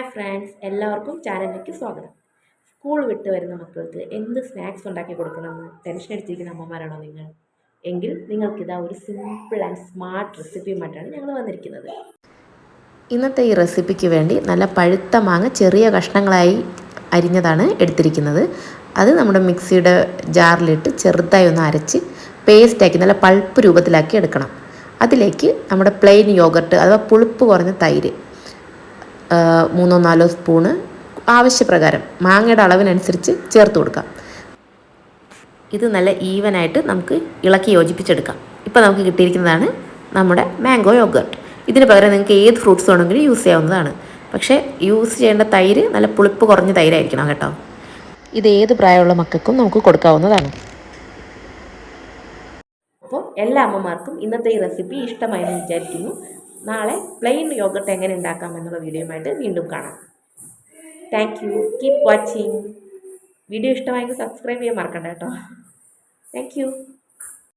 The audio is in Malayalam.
ഹായ് ഫ്രണ്ട്സ്, എല്ലാവർക്കും ചാനലിലേക്ക് സ്വാഗതം. സ്കൂൾ വിട്ട് വരുന്ന മക്കൾക്ക് എന്ത് സ്നാക്സ് ഉണ്ടാക്കി കൊടുക്കണമെന്ന് ടെൻഷൻ അടിച്ചിരിക്കുന്ന അമ്മമാരാണോ നിങ്ങൾ? എങ്കിൽ നിങ്ങൾക്കിതാ ഒരു സിമ്പിൾ ആൻഡ് സ്മാർട്ട് റെസിപ്പിയുമായിട്ടാണ് ഞങ്ങൾ വന്നിരിക്കുന്നത്. ഇന്നത്തെ ഈ റെസിപ്പിക്ക് വേണ്ടി നല്ല പഴുത്ത മാങ്ങ ചെറിയ കഷ്ണങ്ങളായി അരിഞ്ഞതാണ് എടുത്തിരിക്കുന്നത്. അത് നമ്മുടെ മിക്സിയുടെ ജാറിലിട്ട് ചെറുതായി ഒന്ന് അരച്ച് പേസ്റ്റാക്കി നല്ല പൾപ്പ് രൂപത്തിലാക്കി എടുക്കണം. അതിലേക്ക് നമ്മുടെ പ്ലെയിൻ യോഗർട്ട് അഥവാ പുളിപ്പ് കുറഞ്ഞ തൈര് 3-4 സ്പൂണ് ആവശ്യപ്രകാരം മാങ്ങയുടെ അളവിനനുസരിച്ച് ചേർത്ത് കൊടുക്കാം. ഇത് നല്ല ഈവനായിട്ട് നമുക്ക് ഇളക്കി യോജിപ്പിച്ചെടുക്കാം. ഇപ്പോൾ നമുക്ക് കിട്ടിയിരിക്കുന്നതാണ് നമ്മുടെ മാംഗോ യോഗർട്ട്. ഇതിന് പകരം നിങ്ങൾക്ക് ഏത് ഫ്രൂട്ട്സ് വേണമെങ്കിലും യൂസ് ചെയ്യാവുന്നതാണ്. പക്ഷേ യൂസ് ചെയ്യേണ്ട തൈര് നല്ല പുളിപ്പ് കുറഞ്ഞ തൈരായിരിക്കണം കേട്ടോ. ഇത് ഏത് പ്രായമുള്ള മക്കൾക്കും നമുക്ക് കൊടുക്കാവുന്നതാണ്. അപ്പോൾ എല്ലാ അമ്മമാർക്കും ഇന്നത്തെ ഈ റെസിപ്പി ഇഷ്ടമായെന്ന് വിചാരിക്കുന്നു. നാളെ പ്ലെയിൻ യോഗർട്ട് എങ്ങനെ ഉണ്ടാക്കാം എന്നുള്ള വീഡിയോയുമായിട്ട് വീണ്ടും കാണാം. Thank you. Keep watching. Video ഇഷ്ടമായെങ്കിൽ സബ്സ്ക്രൈബ് ചെയ്യാൻ മറക്കണ്ട കേട്ടോ. Thank you.